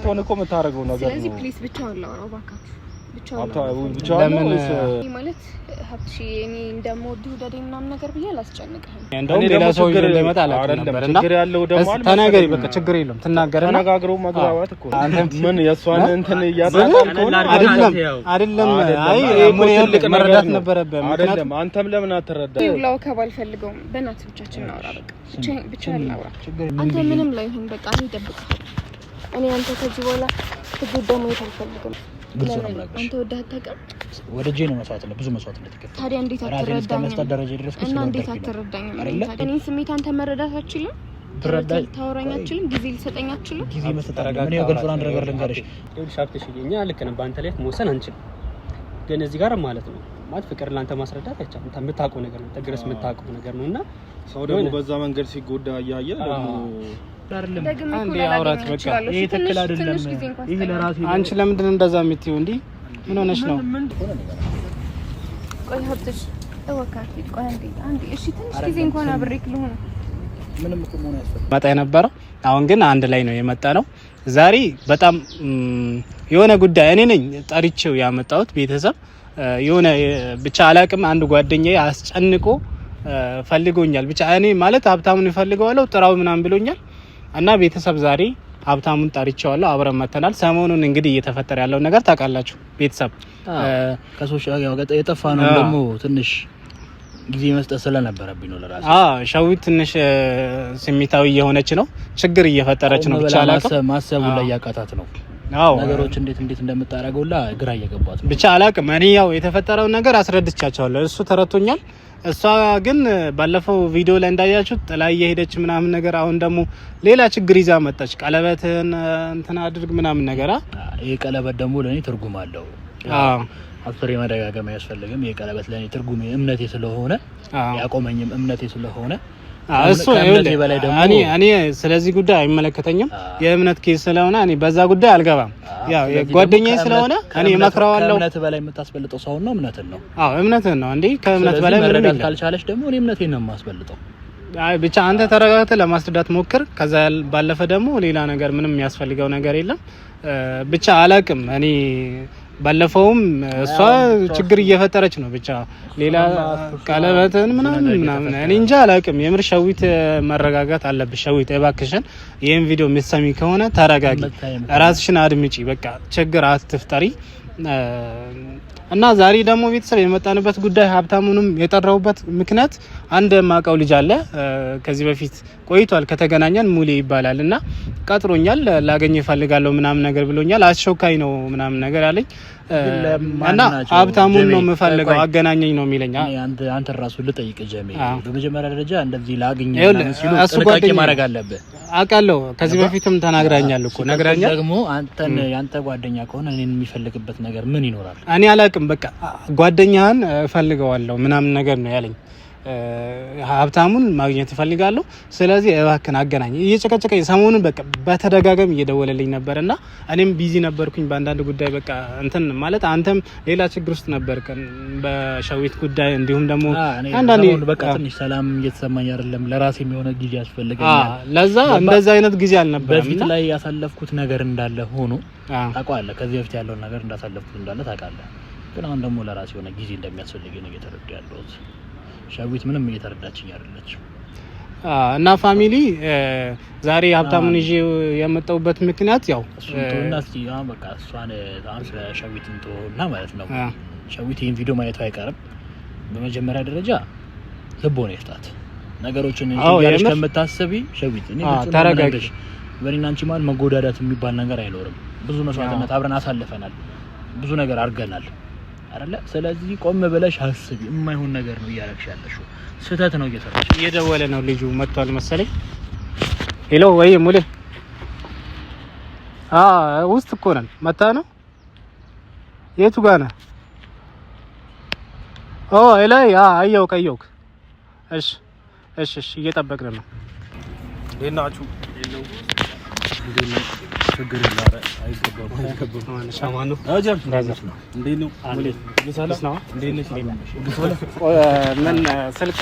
ብትሆን እኮ የምታረገው ነገር ነው ስለዚህ ፕሊስ ብቻውን ላውራው ባካችሁ ብቻውን ለምን ማለት ሀብትሽ እኔ እንደምወድህ ወደዴ ምናምን ነገር ብዬ አላስጨንቅህም እንደውም ሌላ ሰው እንደሚመጣ አላውቅም ችግር ያለው ደግሞ ተናገሪ በቃ ችግር የለም ትናገርና ተነጋግረው መግባባት እኮ ምን የሷን እንትን ያጣጣልከው አይደለም አይ ሙሌ መረዳት ነበረብህ አይደለም አንተም ለምን አትረዳ ይውላው ከባልፈልገውም በእናትህ ብቻችን እናውራ በቃ ብቻችን እናውራ አንተ ምንም ላይ ይሁን በቃ እኔ እጠብቅሃለሁ እኔ አንተ ከዚህ በኋላ ትጎዳም አልፈልግም ግልጽ ነው ማለት አንተ ወደህ አታውቅም ወደጄ ነው መስዋዕት ነው ብዙ መስዋዕት እንደተከፈለ ታዲያ እንዴት አትረዳኝም እና እንዴት አትረዳኝም እኔ ስሜት አንተ መረዳት አትችልም ታወራኝ አትችልም ጊዜ ልሰጠኝ አትችልም ጊዜ መስተረጋ ምን ያገልጽ አንድ ነገር ልንገርሽ ሻፍተሽ እኛ ልክ ነን ባንተ ላይ መወሰን አንችልም ግን እዚህ ጋር ማለት ነው ማለት ፍቅር ላንተ ማስረዳት አይቻልም አንተ የምታውቀው ነገር ነው ተግረስ የምታውቀው ነገር ነውና ሰው ደግሞ በዛ መንገድ ሲጎዳ ያያየ ደግሞ አይደለም አንዴ አውራት በቃ ይሄ ትክክል አይደለም ይሄ ለራሴ አንቺ ለምንድን እንደዛ የምትይው እንዴ ምን ሆነሽ ነው ቆይ ሀብትሽ እወካት ቆይ አንዴ እሺ ትንሽ ጊዜ እንኳን አብሬክ ልሁን ምንም እኮ ሆነ ያስፈልግ መጣ የነበረው አሁን ግን አንድ ላይ ነው የመጣ ነው ዛሬ በጣም የሆነ ጉዳይ እኔ ነኝ ጠሪቼው ያመጣሁት ቤተሰብ የሆነ ብቻ አላቅም አንድ ጓደኛዬ አስጨንቆ ፈልጎኛል ብቻ እኔ ማለት ሀብታሙን ይፈልገዋለሁ ጥራው ምናምን ብሎኛል እና ቤተሰብ ዛሬ ሀብታሙን ጠርቼዋለሁ አብረን መተናል ሰሞኑን እንግዲህ እየተፈጠረ ያለው ነገር ታውቃላችሁ ቤተሰብ ከሶሻ የጠፋ ነው ደግሞ ትንሽ ጊዜ መስጠት ስለነበረብኝ ነው ለራሴ ሻዊት ትንሽ ስሜታዊ የሆነች ነው ችግር እየፈጠረች ነው ብቻ አላውቅም ማሰቡ ላይ ያቃታት ነው ነገሮች እንዴት እንደምታረገውላ ግራ እየገባት ነው ብቻ አላውቅም እኔ ያው የተፈጠረው ነገር አስረድቻቸዋለሁ እሱ ተረቶኛል እሷ ግን ባለፈው ቪዲዮ ላይ እንዳያችሁት ጥላ እየሄደች ምናምን ነገር አሁን ደግሞ ሌላ ችግር ይዛ መጣች ቀለበትን እንትና አድርግ ምናምን ነገር ይሄ ቀለበት ደግሞ ለኔ ትርጉም አለው አፍሬ መደጋገም ያስፈልግም ይሄ ቀለበት ለኔ ትርጉም እምነቴ ስለሆነ ያቆመኝም እምነቴ ስለሆነ እሱ እኔ ስለዚህ ጉዳይ አይመለከተኝም የእምነት ኬስ ስለሆነ እኔ በዛ ጉዳይ አልገባም ያው የጓደኛዬ ስለሆነ እኔ መክረዋለሁ እምነት በላይ የምታስበልጠው ሰው ነው እምነትን ነው እምነትን ነው እንዴ ከእምነት በላይ ምንም መረዳት ካልቻለሽ ደግሞ እኔ እምነቴን ነው የማስበልጠው አይ ብቻ አንተ ተረጋግተህ ለማስረዳት ሞክር ከዛ ባለፈ ደግሞ ሌላ ነገር ምንም የሚያስፈልገው ነገር የለም ብቻ አላቅም እኔ ባለፈውም እሷ ችግር እየፈጠረች ነው ብቻ ሌላ ቀለበትን ምናምን እኔ እንጃ አላቅም የምር ሻዊት መረጋጋት አለብሽ ሻዊት እባክሽን ይሄን ቪዲዮ የምትሰሚ ከሆነ ተረጋጊ ራስሽን አድምጪ በቃ ችግር አትፍጠሪ እና ዛሬ ደግሞ ቤተሰብ የመጣንበት ጉዳይ ሀብታሙንም የጠራውበት ምክንያት አንድ ማቀው ልጅ አለ ከዚህ በፊት ቆይቷል ከተገናኘን ሙሌ ይባላልና ቀጥሮኛል ላገኘ ፈልጋለሁ ምናምን ነገር ብሎኛል አስሾካይ ነው ምናምን ነገር አለኝ እና ሀብታሙን ነው የምፈልገው አገናኘኝ ነው የሚለኝ አንተ ራሱ ልጠይቅ ጀሜ በመጀመሪያ ደረጃ እንደዚህ ላገኘኝ ሲሉ ጥንቃቄ ማድረግ አለበት አውቃለሁ ከዚህ በፊትም ተናግራኛል እኮ ነግራኛል ደግሞ ያንተ ጓደኛ ከሆነ እኔን የሚፈልግበት ነገር ምን ይኖራል እኔ አላቅም በቃ ጓደኛህን እፈልገዋለሁ ምናምን ነገር ነው ያለኝ ሀብታሙን ማግኘት እፈልጋለሁ ስለዚህ እባክህን አገናኝ እየጨቀጨቀኝ ሰሞኑን በቃ በተደጋጋሚ እየደወለልኝ ነበርና እኔም ቢዚ ነበርኩኝ በአንዳንድ ጉዳይ በቃ እንትን ማለት አንተም ሌላ ችግር ውስጥ ነበርክ በሻዊት ጉዳይ እንዲሁም ደግሞ አንዳንዴ በቃ ትንሽ ሰላም እየተሰማኝ አይደለም ለራሴ የሚሆነ ጊዜ ያስፈልገኛል ለዛ እንደዛ አይነት ጊዜ አልነበረም በፊት ላይ ያሳለፍኩት ነገር እንዳለ ሆኖ ታውቃለህ ከዚህ በፊት ያለው ነገር እንዳሳለፍኩት እንዳለ ታውቃለህ ግን አሁን ደግሞ ለራሴ የሆነ ጊዜ እንደሚያስፈልገኝ ነው እየተረዳ ያለሁት ሻዊት ምንም እየተረዳችኝ አይደለች እና ፋሚሊ ዛሬ ሀብታሙን ይዤ የመጣሁበት ምክንያት ያው እሱና እስቲ በቃ እሷን ስለ ሻዊት እንተውና ማለት ነው ሻዊት ይሄን ቪዲዮ ማየቱ አይቀርም በመጀመሪያ ደረጃ ልቦና ይፍታት ነገሮችን እንዲያርሽ ከመታሰቢ ሻዊት እኔ ተረጋግሽ በእኔና አንቺ ማለት መጎዳዳት የሚባል ነገር አይኖርም ብዙ መስዋዕትነት አብረን አሳልፈናል ብዙ ነገር አድርገናል አይደለ ስለዚህ ቆም ብለሽ አስቢ የማይሆን ነገር ነው እያረግሽ ያለሽው ስህተት ነው እየሰራሽ እየደወለ ነው ልጁ መጥቷል መሰለኝ ሄሎ ወይ ሙሌ ውስጥ እኮ ነን መጣ ነው የቱ ጋር ነህ ኤላይ አየውክ እሺ እየጠበቅን ነው ለናቹ ችግር የለም አይገባም ሻማን ነው አጀም ነው እንዴት ነው ሰላም እንዴት ነሽ ምን ስልክ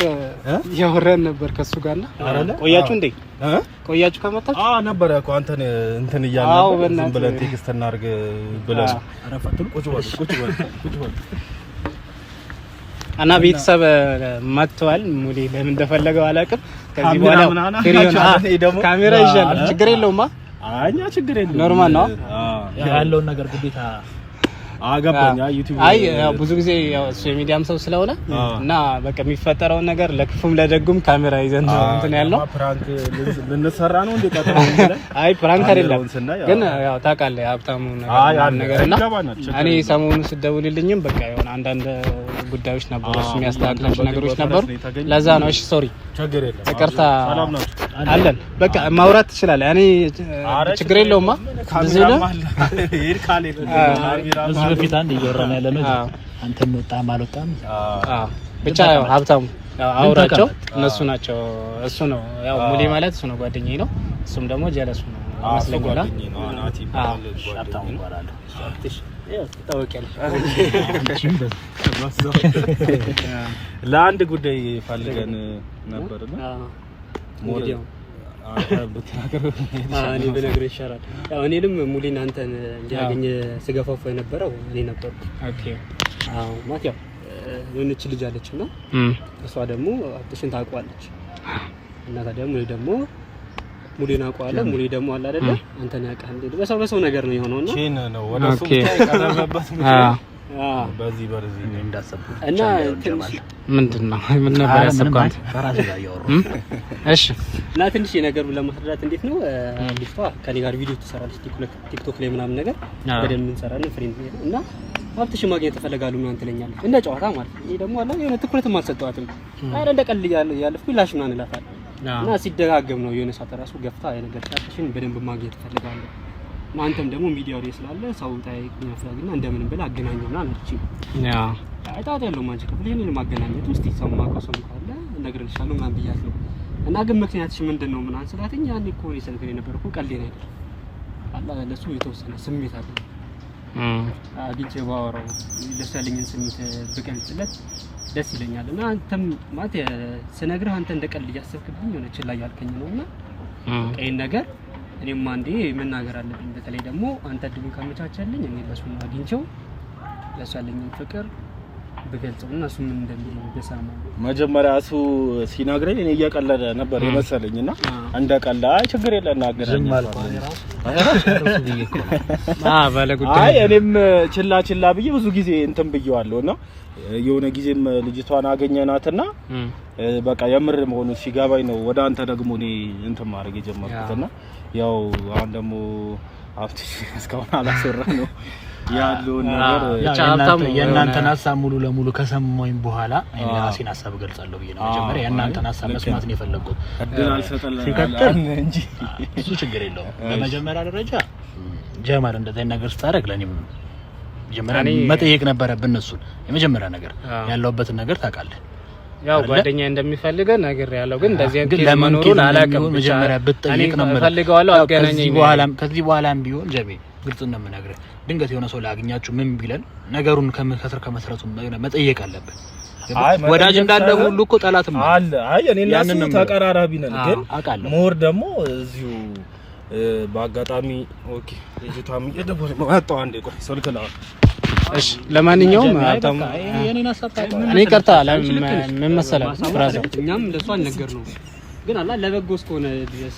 ያወራን ነበር ከሱ ጋር እና ቆያችሁ እንዴ ቆያችሁ ከመጣችሁ ነበር እኮ አንተን እንትን እያልን ዝም ብለን ቴክስት እናርግ ብለን አረፈቱን ቁጭ በል እና ቤተሰብ መጥቷል ሙሌ ለምን እንደፈለገው አላውቅም ከዚህ በኋላ ካሜራ ይሻላል ችግር የለውማ አኛ ችግር የለም ኖርማል ነው ያለውን ነገር ግዴታ አገባኛ ዩቲዩብ አይ ብዙ ጊዜ ያው እሱ የሚዲያም ሰው ስለሆነ እና በቃ የሚፈጠረውን ነገር ለክፉም ለደጉም ካሜራ ይዘን ነው እንትን ያለው ፕራንክ ልንሰራ ነው እንደ ቀጥታ አይ ፕራንክ አይደለም ግን ያው ታውቃለህ ሀብታሙ ነገርና እኔ ሰሞኑን ስደውልልኝም በቃ የሆነ አንዳንድ ጉዳዮች ነበሩ እሱ የሚያስተካክላቸው ነገሮች ነበሩ ለዛ ነው እሺ ሶሪ ችግር የለም ይቅርታ አለን በቃ ማውራት ትችላለህ እኔ ችግር የለውማ እዚህ ነው ይርካለ በፊት አንድ እየወራን ያለ ነው አንተም ወጣም አልወጣም ብቻ ያው ሀብታሙ አውራቸው እነሱ ናቸው እሱ ነው ያው ሙሌ ማለት እሱ ነው ጓደኛዬ ነው እሱም ደግሞ ጀለሱ ነው መስለጎላ ሀብታሙ ይባላል ለአንድ ጉዳይ ፈልገን ነበርና ሞዲዮ እኔ በነገር ይሻላል ያው እኔንም ሙሌን አንተን እንዲያገኝ ስገፋፋ የነበረው እኔ ነበርኩ ኦኬ አዎ ማለት ያው የሆነች ልጅ አለችና እሷ ደግሞ አጥሽን ታውቀዋለች እና ታዲያ ሙሌን አውቀዋለሁ ሙሌ ደግሞ አለ አይደለ አንተን ያውቃል በሰው ነገር ነው የሆነውና ቼን ነው ወደሱ ታይቀረበበት በዚህ ነው እንዳሰብኩት እና ምንድነው ምን ነበር ያሰብኩት በራስ ላይ ያወሩ እሺ እና ትንሽ የነገሩ ለማስረዳት እንዴት ነው ልጅቷ ከኔ ጋር ቪዲዮ ትሰራለች ቲክቶክ ላይ ምናምን ነገር በደንብ እንሰራለን ፍሬንድ እና ሀብትሽ ማግኘት ተፈልጋሉ ምናምን ትለኛለች እንደ ጨዋታ ማለት ይሄ ደግሞ አለ የሆነ ትኩረትም አልሰጠዋትም አረ እንደ ቀልድ ያለፍኩ ላሽ ምናምን እላታለሁ እና ሲደጋገም ነው የሆነ ሰዓት ራሱ ገፍታ የነገርቻትሽን በደንብ ማግኘት ተፈልጋለሁ አንተም ደግሞ ሚዲያው ላይ ስላለ ሰው ታይቁኝ አፍላግና እንደምንም በላ አገናኘውና አለች ያ አይታት ያለው ማንቺ ከፍለኝ ማገናኘት ውስጥ ሰው ማቆሰም ካለ እነግርልሻለሁ ምናምን ብያት ነው እና ግን ምክንያትሽ ምንድነው ምን አንስላትኝ ያኔ እኮ ይሰልከኝ ነበርኩ ቀልዴ ነው አላ ለሱ የተወሰነ ስሜት አለ አግኝቼ ባወራው ለሰለኝን ስሜት በቀልጽለት ደስ ይለኛል እና አንተም ማለት ስነግርህ አንተ እንደቀልድ እያሰብክብኝ ሆነ ችላ ያልከኝ ነውና ቀይን ነገር እኔም አንዴ መናገር አለብኝ በተለይ ደግሞ አንተ ድሉ ካመቻቸልኝ እኔ ለሱ አግኝቼው ለሰለኝን ፍቅር በገልጽና እሱ ምን እንደሚል በሳማ መጀመሪያ እሱ ሲናግረኝ እኔ እያቀለደ ነበር የመሰለኝና እንደቀልድ አይ ችግር የለም እናገራለን ባለ ጉዳይ አይ እኔም ችላ ብዬ ብዙ ጊዜ እንትን ብየዋለሁና የሆነ ጊዜም ልጅቷን አገኘናትና በቃ የምር መሆኑ ሲጋባኝ ነው ወደ አንተ ደግሞ እኔ እንትን ማድረግ የጀመርኩትና ያው አሁን ደግሞ አፍትሽ እስካሁን አላሰራ ነው ያለው ነገር የእናንተን ሀሳብ ሙሉ ለሙሉ ከሰማኝ በኋላ እኔ ራሴን ሀሳብ ገልጻለሁ ብዬ ነው መጀመሪያ የእናንተን ሀሳብ መስማት ነው የፈለኩት እድል አልሰጠልህም እንጂ እሱ ችግር የለውም በመጀመሪያ ደረጃ ጀማል እንደዚህ ነገር ስታደርግ ለኔ መጀመሪያ መጠየቅ ነበረብን እሱን የመጀመሪያ ነገር ያለውበትን ነገር ታውቃለህ ያው ጓደኛ እንደሚፈልግ ነገር ያለው ግን እንደዚህ አይነት ለመኖሩን አላቀም መጀመሪያ ብትጠይቅ ነው ፈልገዋለሁ አገናኘኝ ከዚህ በኋላም ቢሆን ጀቤ ግልጽ እንደምነግርህ ድንገት የሆነ ሰው ላግኛችሁ ምን ቢለን ነገሩን ከመሰረቱ መጠየቅ አለብን ወዳጅ እንዳለ ሁሉ እኮ ጠላትም አለ አይ እኔና እሱ ተቀራራቢ ነን ግን ሞር ደግሞ እዚሁ በአጋጣሚ ኦኬ ልጅቷም እየደወለ መጣው አንዴ ቆይ ስልክ ነው እሺ ለማንኛውም አታም እኔ ቀርታ ምን መሰለህ ብራዘር እኛም ለሷ ነገር ነው ግን አላ ለበጎ እስከሆነ ድረስ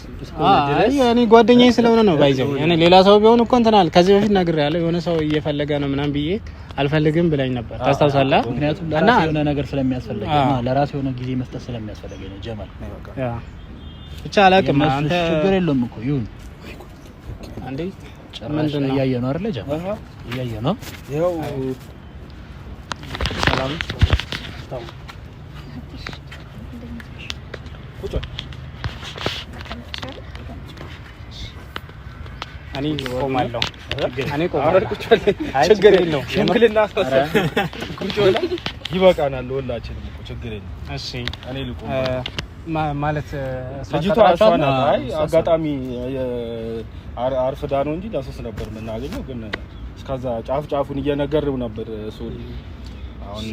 አይ እኔ ጓደኛዬ ስለሆነ ነው ባይዘው እኔ ሌላ ሰው ቢሆን እኮ እንተናል ከዚህ በፊት ነግሬያለሁ የሆነ ሰው እየፈለገ ነው ምናምን ብዬ አልፈልግም ብላኝ ነበር ታስታውሳለህ ምክንያቱም ለራስ የሆነ ነገር ስለሚያስፈልገኝ ለራስ የሆነ ጊዜ መስጠት ስለሚያስፈልገኝ ነው ጀማል ያ ብቻ አላውቅም አንተ ችግር የለውም እኮ ይሁን አንዴ ምንድነው እያየህ ነው አይደል ጀማል እያየህ ነው ያው ሰላም ታው ቁጭ እኔ ቆማለሁ ችግር የለውም ሽምግልና ቁጭ ብላ ይበቃናል ሁላችንም ችግር የለም እሺ እኔ ልቆም ማለት ልጅቷ እሷ ናት። አይ አጋጣሚ አርፍዳ ነው እንጂ ለሶስት ነበር የምናገኘው ግን እስከዛ ጫፉን እየነገረው ነበር ሶሪ አሁን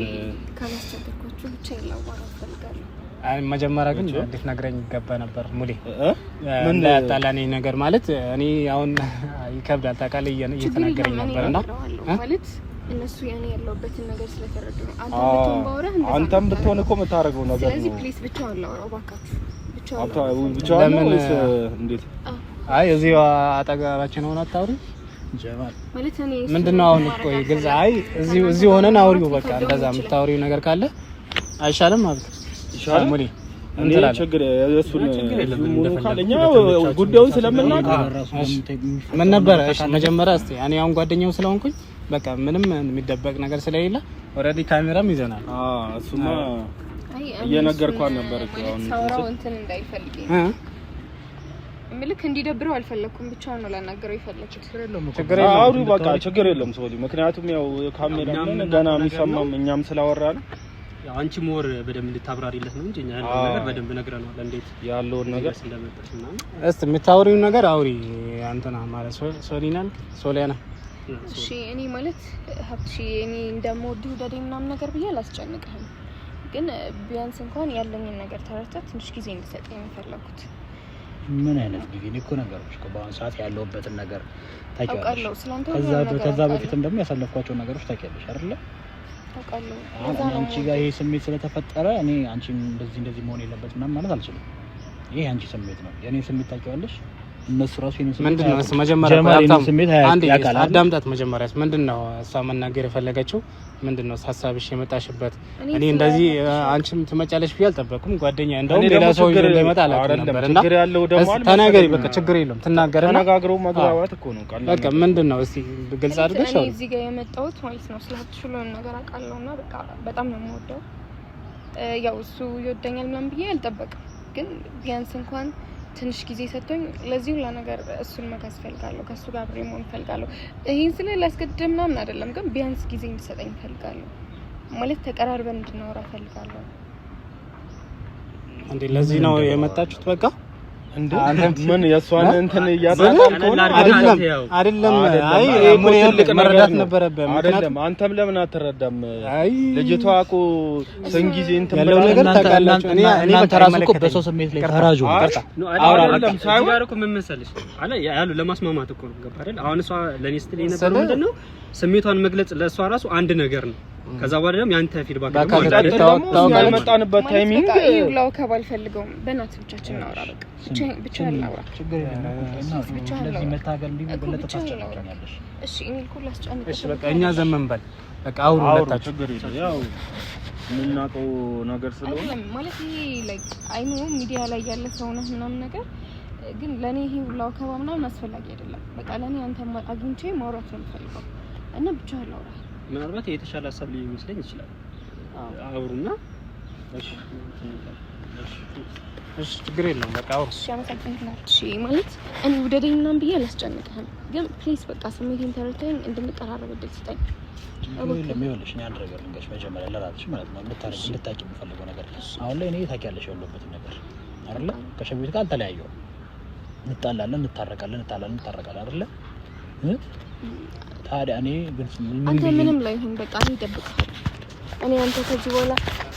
ካላስቸገርኳችሁ ብቻ ይላዋራ ፈልጋለሁ። አይ መጀመሪያ ግን እንዴት ነግረኝ ይገባ ነበር ሙሌ ምን ያጣላኔ ነገር ማለት እኔ አሁን ይከብዳል ታውቃለህ እየተናገረኝ ነበርና ማለት እነሱ ያኔ ያለውበትን ነገር ስለተረዱ ነው። አንተም ብትሆን እኮ የምታረገው ነገር ነው። ስለዚህ ፕሊስ ብቻ አላወራው ባካችሁ ብቻ ነው እንዴት አይ እዚህ አጠገባችን ሆነ አታውሪ ጀማል ማለት እኔ ምንድነው አሁን ቆይ ግልጽ አይ እዚህ ሆነን አውሪው በቃ እንደዛ የምታውሪው ነገር ካለ አይሻልም ማለት ይሻላል ሙሌ እንዴ ችግር የሱን ሙሉ ካለኛ ጉዳዩን ስለምናውቅ ምን ነበር እሺ መጀመሪያ እስቲ እኔ አሁን ጓደኛው ስለሆንኩኝ በቃ ምንም የሚደበቅ ነገር ስለሌለ ኦሬዲ ካሜራም ይዘናል እሱማ እየነገርኳን ነበር አሁን ሳውራው እንትን እንዳይፈልግ ምልክ እንዲደብረው አልፈለኩም ብቻ ነው ላናገረው ይፈልኩት ችግር የለም አውሪ በቃ ችግር የለም ሶሊ ምክንያቱም ያው ካሜራ ምን ገና የሚሰማም እኛም ስላወራን ያው አንቺ ሞር በደንብ እንድታብራሪለት ነው እንጂ እኛ ያለው ነገር በደንብ ነግረናል እንዴት ያለውን ነገር እንደመጣችና እስቲ የምታወሪው ነገር አውሪ አንተና ማለት ሶሊያና እሺ እኔ ማለት ሀብትሽ እኔ እንደምወድህ ወደዴ ምናምን ነገር ብዬ አላስጨንቅህም ግን ቢያንስ እንኳን ያለኝን ነገር ተረድተህ ትንሽ ጊዜ እንድትሰጠኝ የፈለኩት ምን አይነት ጊዜ እኮ ነገሮች በአሁን ሰዓት ያለውበትን ነገር ታውቂያለሽ ከዛ በፊትም ደግሞ ያሳለፍኳቸው ነገሮች ታውቂያለሽ አይደል ታውቃለህ አንቺ ጋር ይሄ ስሜት ስለተፈጠረ እኔ አንቺን እንደዚህ መሆን የለበትም ምናምን ማለት አልችልም ይሄ አንቺ ስሜት ነው የኔ ስሜት ታውቂያለሽ እነሱ ራሱ የኔ ስሜት ምንድነው መጀመሪያ አንዴ አዳምጣት መጀመሪያ ምንድነው እሷ መናገር የፈለገችው ምንድነው ሐሳብሽ የመጣሽበት እኔ እንደዚህ አንቺም ትመጫለሽ ብዬ አልጠበቅኩም ጓደኛ እንደውም ሌላ ሰው ይመጣ አላነበርና ተናገሪ በቃ ችግር የለም ትናገርና ተነጋግረው መግባባት እኮ ነው ቃል በቃ ምንድነው እስቲ ግልጽ አድርገሽ እኔ እዚህ ጋር የመጣሁት ማለት ነው ስለሀብትሽሎን ነገር አውቃለሁና በቃ በጣም ነው የምወደው ያው እሱ ይወደኛል ምናምን ብዬ አልጠበቅም ግን ቢያንስ እንኳን ትንሽ ጊዜ ሰጥቶኝ ለዚህ ሁሉ ነገር እሱን መካስ ፈልጋለሁ ከሱ ጋር አብሬ መሆን ፈልጋለሁ ይሄን ስለ ላስገድድ ምናምን አይደለም ግን ቢያንስ ጊዜ እንድሰጠኝ ፈልጋለሁ ማለት ተቀራርበን እንድናወራ ፈልጋለሁ እንዴ ለዚህ ነው የመጣችሁት በቃ እንዴ ምን ያሷን እንትን ያጣጣልከው አይደለም አይ ምን ትልቅ መረዳት ነበረበት አይደለም አንተም ለምን አትረዳም ልጅቷ እኮ ስንጊዜ እንትን ያለው ነገር ታውቃላችሁ እኔ ተራስኩ በሰው ስሜት ላይ ተራጁ አይደለም ሳይጋር እኮ ምን መሰለሽ አለ ያሉ ለማስማማት እኮ ነው ገባ አይደል አሁን እሷ ለኔ ስትል የነበረው ምንድነው ስሜቷን መግለጽ ለሷ ራሱ አንድ ነገር ነው ከዛ በኋላ ደግሞ ያንተ ፊድባክ ደግሞ ያመጣንበት ታይሚንግ ይውላው ከባል ፈልገው በእናት ብቻችን እናወራ በቃ ብቻ እናወራ ችግር የለም እንደዚህ መታገል ቢበለጥ ታስጨንቀኛለሽ እሺ እኔ እኮ ላስጨንቅ እሺ በቃ እኛ ዘመን በል በቃ አውሩ ለታችሁ ችግር የለም ያው ምናቀው ነገር ስለሆነ ማለት ይሄ ላይክ አይ ኖ ሚዲያ ላይ ያለ ሰው ነው ምናምን ነገር ግን ለኔ ይሄ ውላው ከባ ምናምን አስፈላጊ አይደለም በቃ ለኔ አንተ አግኝቼ ማውራት ነው የምፈልገው እና ብቻ አላውራ ምናልባት የተሻለ ሀሳብ ሊመስለኝ ይችላል አብሩና እሺ ችግር የለም በቃ አውሩ እሺ አመሰግናለሁ እሺ ማለት እኔ ወደደኝ ምናምን ብዬ አላስጨንቅህም ግን ፕሊዝ በቃ ስሜቴን ተረድተኝ እንድንቀራረብ እድል ስጠኝ ለሚወልሽ ነው አንድ ነገር ልንገርሽ መጀመሪያ ለራስሽ ማለት ነው እንድታቂ የምፈልገው ነገር አሁን ላይ እኔ ታውቂያለሽ ያለበት ነገር አይደለ ከሸዊት ጋር አልተለያየሁም እንጣላለን እንታረቃለን አይደለ ታዲያ እኔ ግን አንተ ምንም ላይ ሆን በቃ እኔ እደብቅሃለሁ እኔ አንተ ከዚህ በኋላ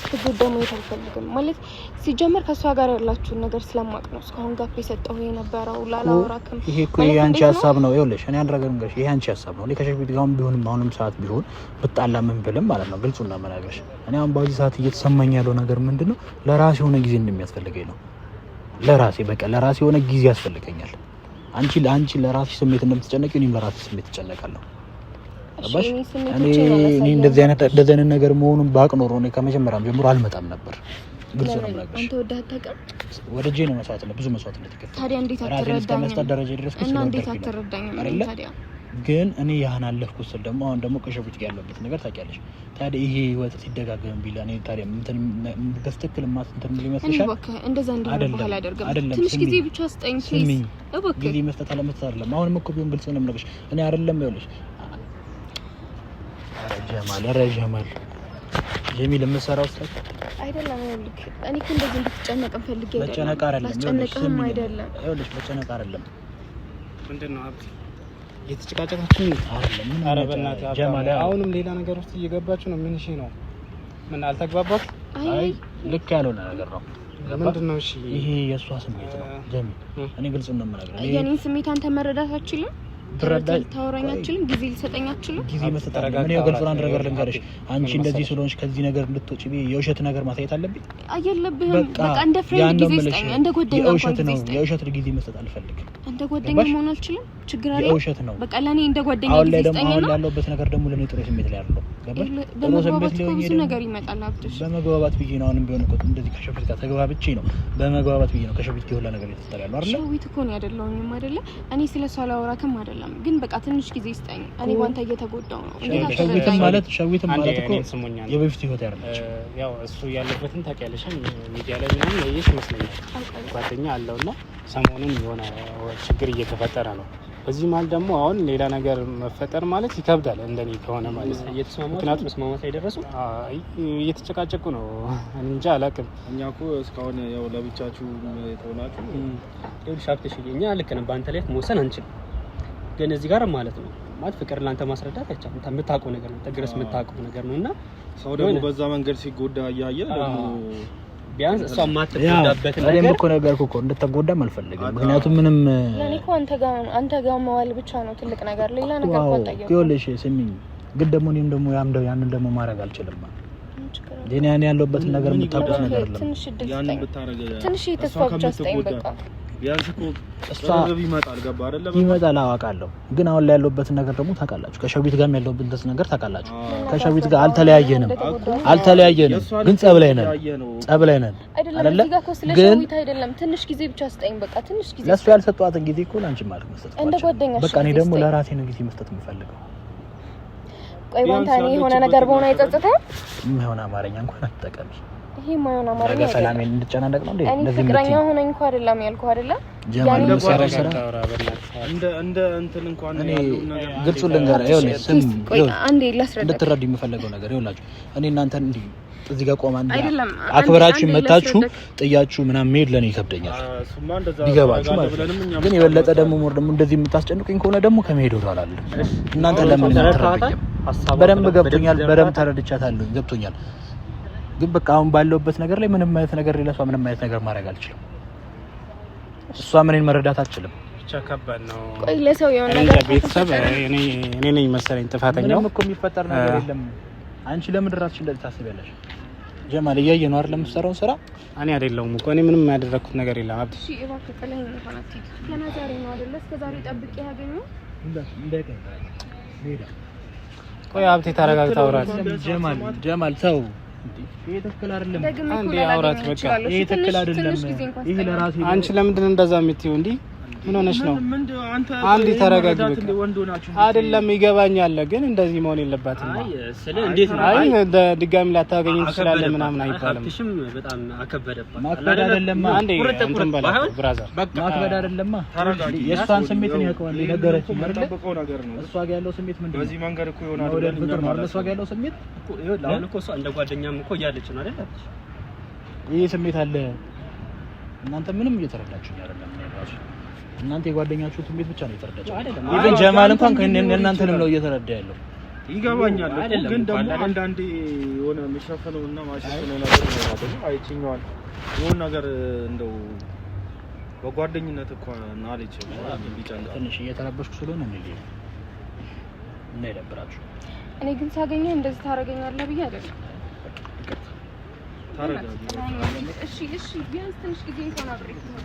ትጎዳም አልፈልግም ማለት ሲጀመር ከሷ ጋር ያላችሁን ነገር ስለማቅ ነው እስካሁን ጋፕ የሰጠው የነበረው ላላወራክም ይሄ እኮ ያንቺ ሀሳብ ነው ይኸውልሽ እኔ አንድ ነገር እንግዲህ ይሄ አንቺ ሀሳብ ነው እኔ ከሸዊት ጋርም ቢሆንም አሁንም ሰዓት ቢሆን ብጣላ ምን ብልም ማለት ነው ግልጹና መናገርሽ እኔ አሁን በዚህ ሰዓት እየተሰማኝ ያለው ነገር ምንድነው ለራሴ የሆነ ጊዜ እንደሚያስፈልገኝ ነው ለራሴ በቃ ለራሴ የሆነ ጊዜ ያስፈልገኛል አንቺ ለራስሽ ስሜት እንደምትጨነቂው እኔም ለራሴ ስሜት እጨነቃለሁ አባሽ እኔ እንደዚህ አይነት ነገር መሆኑን ባቅ ኖሮ እኔ ከመጀመሪያም ጀምሮ አልመጣም ነበር ግልጽ ነው ማለት አንተ ወደህ አታውቅም ወደጄ ነው መስዋዕት ብዙ መስዋዕት እንደተከፈለ ታዲያ እንዴት አትረዳኝም ደረጃ ድረስ እና እንዴት አትረዳኝም ታዲያ ግን እኔ ያህን አለፍኩት ስል ደግሞ አሁን ደግሞ ከሸዊት ጋር ያለበት ነገር ታውቂያለሽ ታዲያ ይሄ ህይወት ሲደጋገም ቢላ እኔ ታዲያ እንትን በትክክል እንትን ምን ይመስልሻል እንደዛ እንደሆነ ባህል አደርጋለሁ ትንሽ ጊዜ ብቻ ስጠኝ ፕሊዝ እባክህ ጊዜ መስጠት አለመስጠት አይደለም አሁንም እኮ ቢሆን ግልጽ ነው የምነግርሽ እኔ አይደለም ይኸውልሽ ረጀማል ጀሚል የምሰራው ስራ አይደለም ልክ እኔ እንደዚህ እንድትጨነቅ ፈልጌ አይደለም። መጨነቅ አይደለም አስጨነቅም አይደለም። ይኸውልሽ መጨነቅ አይደለም። ምንድነው አብቲ እየተጨቃጨቃችሁ አይደለም? ምን ኧረ በእናትህ ጀማል፣ አሁንም ሌላ ነገር ውስጥ እየገባችሁ ነው። ምን እሺ ነው? ምን አልተግባባችሁ? አይ ልክ ያልሆነ ነገር ነው። ምንድነው? እሺ ይሄ የእሷ ስሜት ነው ጀሚል። እኔ ግልጽ ነው የምነግርህ። የኔን ስሜት አንተ መረዳት አትችልም? ትረዳኝ ታወራኝ አትችልም? ጊዜ ልሰጠኝ አትችልም? ጊዜ መተረጋጋ። እኔ ግልጽ አንድ ነገር ልንገርሽ፣ አንቺ እንደዚህ ስለሆንሽ ከዚህ ነገር እንድትወጪ የውሸት ነገር ማሳየት አለብኝ? አየለብህም። በቃ እንደ ፍሬንድ ጊዜ ስጠኝ፣ እንደ ጓደኛ የውሸት ነው። የውሸት ጊዜ መስጠት አልፈልግም። እንደ ጓደኛ መሆን አልችልም? ችግር አለ? የውሸት ነው። በቃ ለኔ እንደ ጓደኛ ጊዜ ስጠኝ ነው። አሁን ያለውበት ነገር ደግሞ ለኔ ጥሩ ስሜት ላይ ያለው ገባሽ? በመግባባት ብዙ ነገር ይመጣል። አብትሽ በመግባባት ብዬ ነው። አሁንም ቢሆን እኮ እንደዚህ ከሸፊት ጋር ተግባብቼ ነው። በመግባባት ብዬ ነው ከሸፊት ጋር ሁላ ነገር እየተስተካከለ ያለው አይደል? ሸዊት እኮ ነው አይደለሁኝም አይደለ? እኔ ስለሷ ላወራክም አይደለም፣ ግን በቃ ትንሽ ጊዜ ስጠኝ። እኔ ባንተ እየተጎዳው ነው። ሸዊትም ማለት እኮ የበፊት ህይወት ያረለች ያው እሱ ያለበትን ታውቂያለሽ። ሚዲያ ላይ ምናምን ያየሽ ይመስለኛል። ጓደኛ አለውና ሰሞኑን የሆነ ችግር እየተፈጠረ ነው። በዚህ ማለት ደግሞ አሁን ሌላ ነገር መፈጠር ማለት ይከብዳል እንደኔ ከሆነ ማለት ነው። ምክንያቱም መስማማት አይደረሱ እየተጨቃጨቁ ነው። እንጃ አላውቅም። እኛ እኮ እስካሁን ያው ለብቻችሁ ተሆናችሁ ይኸውልሽ ሀብትሽ እኛ ልክ ነን። በአንተ ላይ መወሰን አንችልም፣ ግን እዚህ ጋር ማለት ነው ማለት ፍቅር ላንተ ማስረዳት አይቻልም። የምታውቀው ነገር ነው፣ ተግረስ የምታውቀው ነገር ነውና ሰው ደግሞ በዛ መንገድ ሲጎዳ እያየ ደግሞ ቢያንስ እሷ ማትጎዳበት ነገር እኔም እኮ ነገርኩ እኮ እንድትጎዳም አልፈልግም። ምክንያቱም ምንም ለኔ እኮ አንተ ጋር መዋል ብቻ ነው ትልቅ ነገር፣ ሌላ ነገር ቆጣየው። ይኸውልሽ ስሚኝ፣ ግን ደግሞ እኔም ደግሞ ያንን ደግሞ ማድረግ አልችልም። ሌላ ያለውበትን ነገር የምታውቁት ነገር አይደለም። ያንን ብታረጋ ትንሽ ተስፋ ብቻ ስጠኝ በቃ። ቢያንስ እኮ እሷ ይመጣል፣ ገባ አይደለም? ይመጣል፣ አዋቃለሁ። ግን አሁን ላይ ያለውበትን ነገር ደግሞ ታውቃላችሁ። ከሸዊት ጋር ያለውበትን ነገር ታውቃላችሁ። ከሸዊት ጋር አልተለያየንም፣ ግን ጸብ ላይ ነን አይደለ? ግን አይደለም ትንሽ ጊዜ ብቻ ስጠኝ በቃ። ትንሽ ጊዜ ለሱ ያልሰጧትን ጊዜ እኮ ላንቺ ማለት መስጠት እንደ ጓደኛሽ በቃ። እኔ ደግሞ ለራሴ ነው ጊዜ መስጠት የምፈልገው። ቆይ ባንተ እኔ የሆነ ነገር በሆነ አይጸጽተም? የማይሆን አማርኛ እንኳን አትጠቀሚ። ይሄ የማይሆን አማርኛ ነገር ሰላሜን እንድጨናነቅ ነው እንዴ? እንደዚህ ፍቅረኛ ሆነኝ እንኳን አይደለም ያልኩህ አይደለ? ጀማል እንደ እንትን እንኳን እኔ ግልጹ ልንገርህ፣ ይኸውልህ ስም አንዴ ላስረዳህ እንድትረዱ የምፈልገው ነገር ይኸውላችሁ፣ እኔ እናንተን እንዲህ እዚህ ጋር ቆማ አክብራችሁ መጣችሁ ጥያችሁ ምናምን መሄድ ለኔ ይከብደኛል። ቢገባችሁ ማለት ነው። ግን የበለጠ ደግሞ ሞር ደግሞ እንደዚህ የምታስጨንቁኝ ከሆነ ደግሞ ከመሄድ ወደ ኋላ አለ። እናንተ ለምን ተረዳችሁ? በደንብ ገብቶኛል፣ በደንብ ተረድቻታለሁ፣ ገብቶኛል። ግን በቃ አሁን ባለውበት ነገር ላይ ምንም አይነት ነገር ለሷ ምንም አይነት ነገር ማድረግ አልችልም። እሷ ምንን መረዳት አልችልም። ብቻ ከባድ ነው። ቆይ ለሰው የሆነ ነገር ቤተሰብ እኔ ነኝ መሰለኝ ጥፋተኛው። ምንም እኮ የሚፈጠር ነገር የለም። አንቺ ለምን ራስሽ እንደዚህ ታስቢያለሽ? ጀማል እያየህ ነው አይደል የምትሰራውን ስራ? እኔ አይደለሁም እኮ እኔ ምንም ያደረኩት ነገር የለም። አብቲ እሺ እባክህ ጥለኸኝ እንኳን አትሂድ። ገና ዛሬ ነው አይደለ? እስከ ዛሬ ጠብቄ ያገኘው ቆይ አብቲ ተረጋግታ አውራት። ጀማል ተው፣ ይሄ ትክክል አይደለም። አንዴ አውራት በቃ። ይሄ ትክክል አይደለም። ይሄ ለራሴ አንቺ ለምንድን እንደዛ የምትይው እንዴ? ምን ሆነሽ ነው? አንዴ ተረጋጊ በቃ። አይደለም ይገባኛል፣ ግን እንደዚህ መሆን የለባትም። አይ ስለ እንዴት ነው? አይ ድጋሚ ላታገኝ ትችላለህ ምናምን አይባልም። ሀብትሽም በጣም አከበደባት። ማክበድ አይደለም። አንዴ እንትን በላ ብራዘር፣ በቃ ማክበድ አይደለም። የእሷን ስሜት ነው ያውቀዋል። ነገረችኝ አይደል? እሷ ጋር ያለው ስሜት ምንድን ነው? በዚህ መንገድ እኮ ይሆናል ወደ ፍቅር ማለት እሷ ጋር ያለው ስሜት እኮ ይኸውልህ፣ አሁን እኮ እሷ እንደ ጓደኛም እኮ እያለች ነው አይደል? ይሄ ስሜት አለ። እናንተ ምንም እየተረዳችሁኝ አይደለም። ራሱ እናንተ የጓደኛችሁ ስሜት ብቻ ነው እየተረዳችሁ አይደለም። ኢቭን ጀማል እንኳን ከእናንተንም ነው እየተረዳ ያለው። ይገባኛል፣ ግን ደግሞ አንዳንዴ የሆነ የሚሸፈነውና ማሽፈነው ነገር ነው አይደል? አይችኛዋል የሆነ ነገር እንደው በጓደኝነት እንኳን አለች ቢጨንቅ ትንሽ እየተረበሽኩ ስለሆነ ነው ይሄ እና ይደብራችሁ። እኔ ግን ሳገኘህ እንደዚህ ታረጋኛለህ ብዬ አይደለም። ታረጋጊ። እሺ ቢያንስ ትንሽ ጊዜ እንኳን አብሬት ነው።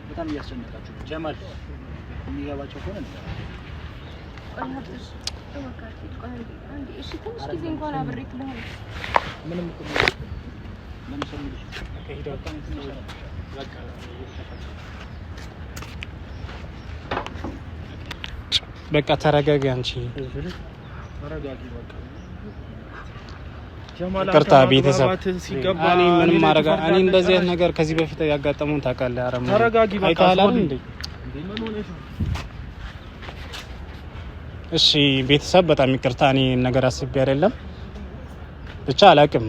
በጣም እያስጨነቃችሁ ነው። ጀማል የሚገባቸው ከሆነ ነው። እሺ ትንሽ ጊዜ እንኳን አብሬት ነው። ምንም እኮ ለምሳሌ ከሄደው በቃ በቃ ተረጋጊ። አንቺ ተረጋጊ በቃ። ቅርታ ቤተሰብ እኔ ምንም ማረጋ እኔ እንደዚህ አይነት ነገር ከዚህ በፊት ያጋጠመውን ታውቃለህ። አረም ተረጋጊ በቃ። አይታላል እንዴ? እሺ ቤተሰብ በጣም ይቅርታ። እኔ ነገር አስቤ አይደለም ብቻ አላውቅም።